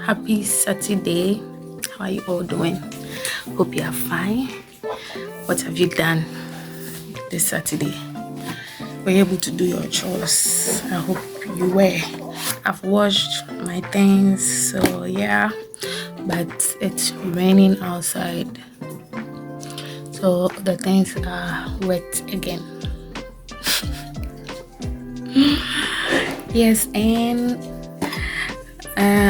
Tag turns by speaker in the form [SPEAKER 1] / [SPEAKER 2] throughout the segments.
[SPEAKER 1] Happy Saturday. How are you all doing? Hope you are fine. What have you done this Saturday? Were you able to do your chores? I hope you were. I've washed my things, so yeah, but it's raining outside, so the things are wet again. Yes, and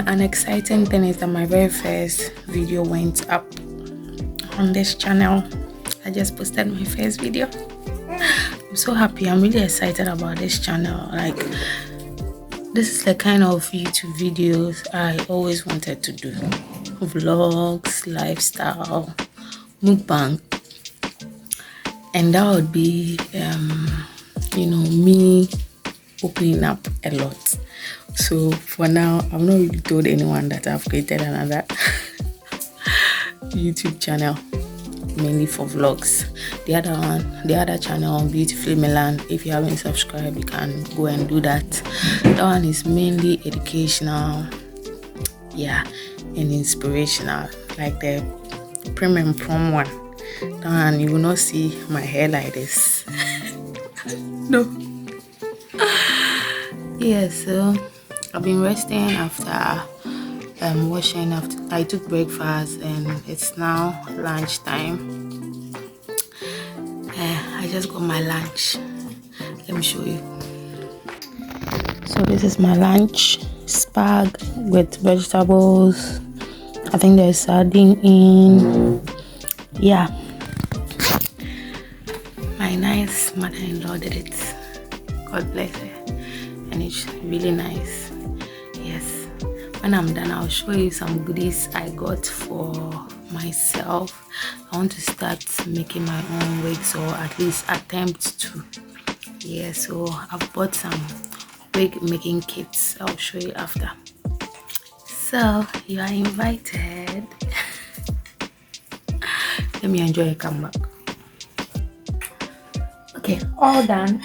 [SPEAKER 1] an exciting thing is that my very first video went up on this channel. I just posted my first video. I'm so happy. I'm really excited about this channel. Like, this is the kind of YouTube videos I always wanted to do. Vlogs, lifestyle, mukbang, and that would be me opening up a lot. So for now, I've not really told anyone that I've created another YouTube channel mainly for vlogs. The other channel, Beautifully Milan, if you haven't subscribed, you can go and do that. That one is mainly educational, yeah, and inspirational, like the prim and prom one. That one, you will not see my hair like this. No. Yeah, so I've been resting after washing. After I took breakfast and it's now lunchtime. I just got my lunch. Let me show you. So this is my lunch: spag with vegetables. I think there's sardine in. Yeah, my nice mother-in-law did it. God bless her. And it's really nice. Yes, when I'm done, I'll show you some goodies I got for myself. I want to start making my own wigs, or at least attempt to. Yeah, so I've bought some wig making kits. I'll show you after. So you are invited. Let me enjoy a comeback. Okay, all done.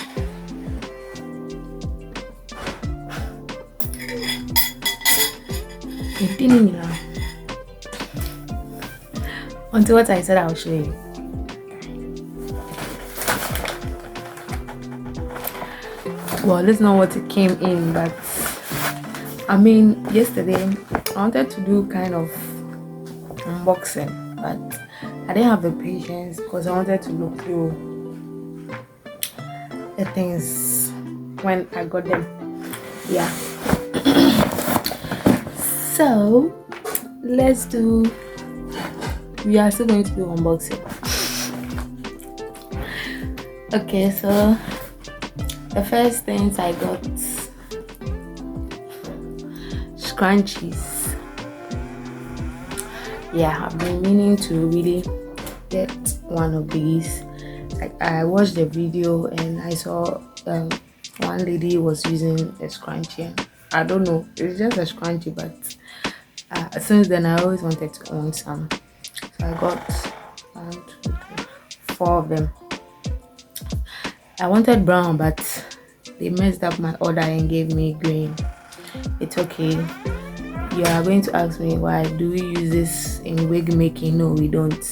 [SPEAKER 1] Until what I said, I'll show you. Well, this is not what it came in, but I mean, yesterday I wanted to do kind of unboxing, but I didn't have the patience because I wanted to look through the things when I got them. Yeah. So we are still going to do unboxing. Okay, so the first things I got: scrunchies. Yeah, I've been meaning to really get one of these. Like, I watched the video and I saw one lady was using a scrunchie. I don't know, it's just a scrunchie, but since then I always wanted to own some. So I got 1, 2, 3, 4 of them. I wanted brown, but they messed up my order and gave me green. It's okay. You are going to ask me, why do we use this in wig making? No, we don't.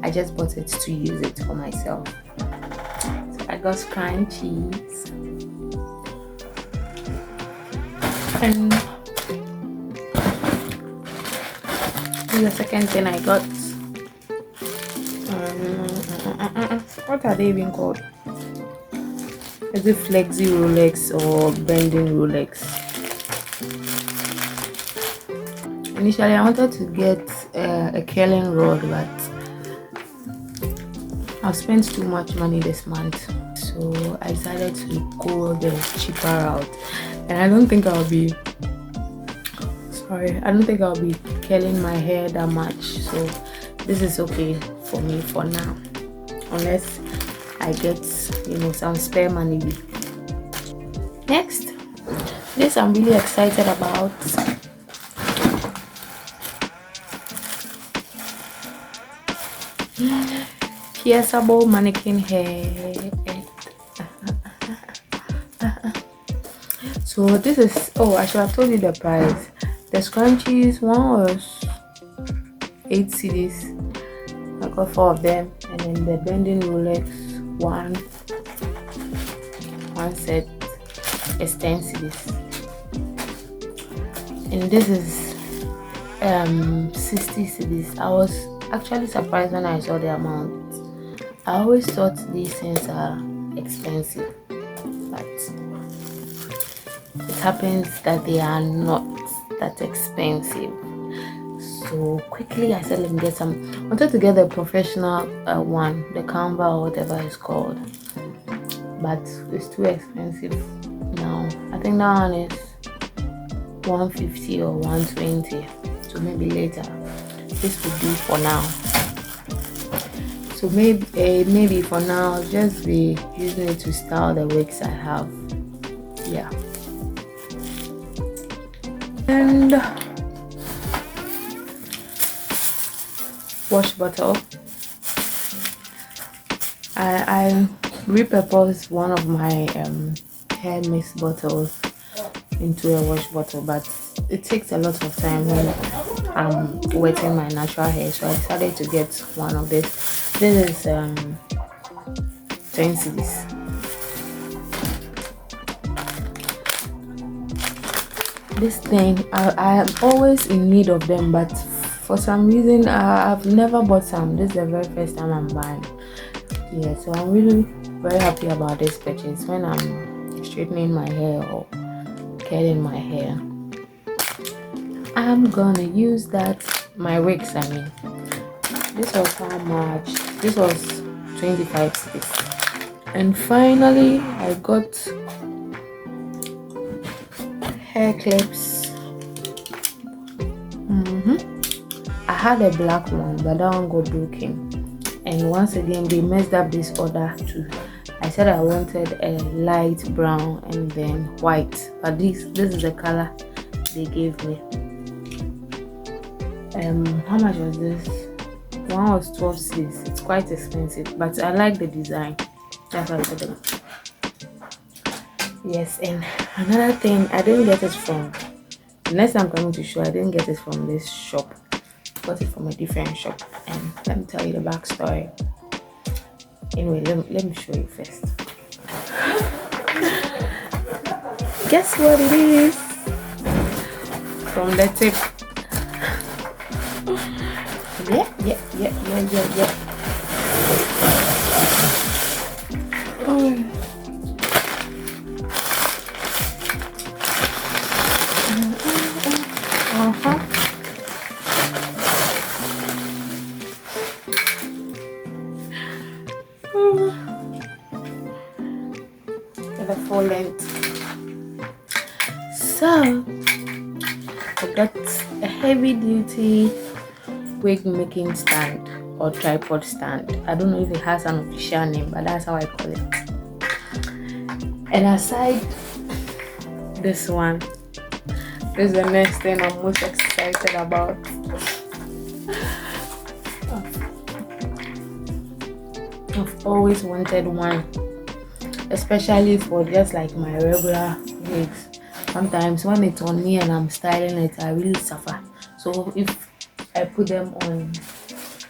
[SPEAKER 1] I just bought it to use it for myself. So I got scrunchies. And the second thing I got, what are they even called? Is it flexi Rolex or bending Rolex? Initially I wanted to get a curling rod, but I've spent too much money this month, so I decided to go the cheaper route. And I don't think I'll be curling my hair that much, so this is okay for me for now, unless I get some spare money. Next, this I'm really excited about. Pierceable mannequin hair. So this is, I should have told you the price. The scrunchies, one was 8 CDs. I got 4 of them, and then the bending Rolex, one set is 10 CDs. And this is 60 CDs. I was actually surprised when I saw the amount. I always thought these things are expensive, but it happens that they are not that expensive. So quickly I said, let me get some. I wanted to get the professional one, the Canva or whatever it's called, but it's too expensive now. I think that one is 150 or 120, so maybe later. This would do for now. So maybe for now I'll just be using it to style the wigs I have. Yeah. And wash bottle. I repurposed one of my hair mist bottles into a wash bottle, but it takes a lot of time when I'm wetting my natural hair, so I decided to get one of this. This is 10 cedis. This thing, I am always in need of them, but for some reason I've never bought some. This is the very first time I'm buying. Yeah, so I'm really very happy about this purchase. When I'm straightening my hair or curling my hair, I'm gonna use that. My wigs, I mean. This was how much? This was 25 cedis. And finally I got hair clips. I had a black one, but that one got broken, and once again they messed up this order too. I said I wanted a light brown and then white, but this is the color they gave me. How much was this? One was 12 cedis. It's quite expensive, but I like the design. That's what I said them. Yes, and another thing, I didn't get it from the next time I'm coming to show. I didn't get it from this shop. I got it from a different shop, and let me tell you the backstory. Anyway, let me show you first. Guess what it is? From the tip. Yeah. Oh. The full length. So I got a heavy duty wig making stand or tripod stand. I don't know if it has an official name, but that's how I call it. And aside this one, this is the next thing I'm most excited about. I've always wanted one, especially for just like my regular wigs. Sometimes when it's on me and I'm styling it, I really suffer. So if I put them on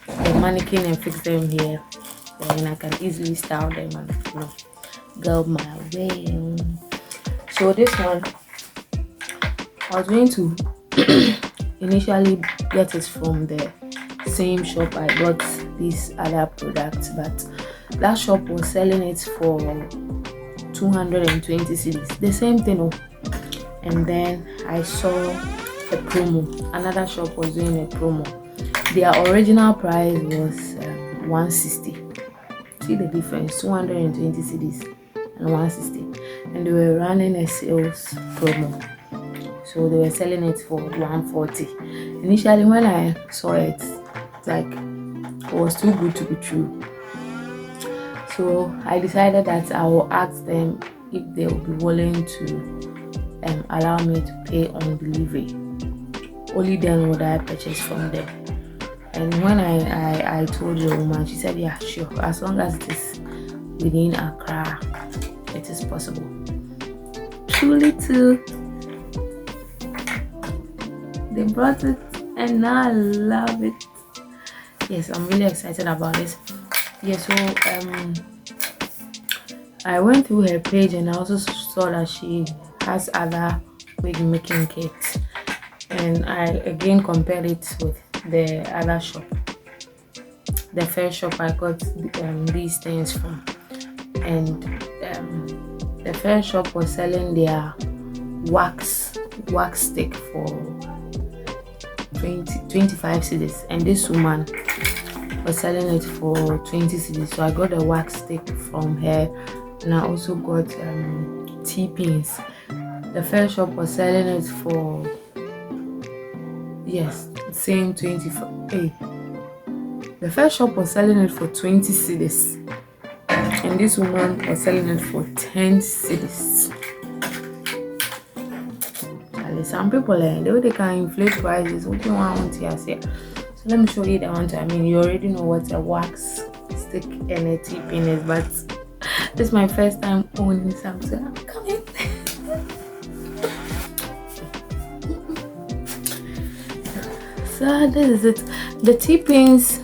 [SPEAKER 1] the mannequin and fix them here, then I can easily style them and go my way. So this one, I was going to initially get it from the same shop I got these other products, but that shop was selling it for 220 cedis, the same thing. And then I saw a promo. Another shop was doing a promo. Their original price was 160. See the difference? 220 cedis and 160, and they were running a sales promo, so they were selling it for 140. Initially when I saw it, like, it was too good to be true. So I decided that I will ask them if they will be willing to allow me to pay on delivery. Only then would I purchase from them. And when I told the woman, she said, yeah, sure, as long as it is within Accra, it is possible. Truly too. They brought it and now I love it. Yes, I'm really excited about this. Yeah, so I went through her page and I also saw that she has other wig making kits, and I again compared it with the other shop, the first shop I got these things from. And the first shop was selling their wax stick for 25 cedis, and this woman was selling it for 20 cedis. So I got a wax stick from her, and I also got T-pins. The first shop was selling it for, yes, same 25. Hey, the first shop was selling it for 20 cedis, and this woman was selling it for 10 cedis. Some people, the way they can inflate prices, what do you want to say? So let me show you the one. I mean, you already know what a wax stick and a T-pin is, but this is my first time owning something. I'm coming. So this is it. The T-pins,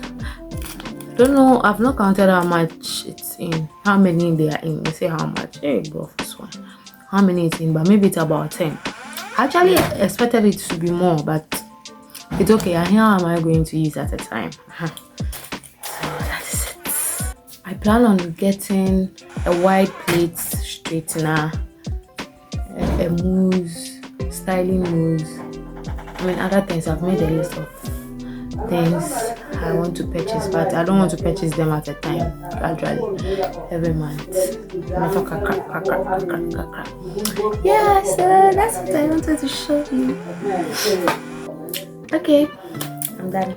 [SPEAKER 1] don't know, I've not counted how much it's in, how many they are in. Let's say how much. Hey bro, this one, how many it's in, but maybe it's about 10. Actually expected it to be more, but it's okay. And how am I going to use at a time? So that's it. I plan on getting a wide plate straightener, a mousse, styling mousse. I mean, other things. I've made a list of things I want to purchase, but I don't want to purchase them at a time, gradually, every month. Yeah, so that's what I wanted to show you. Okay, I'm done.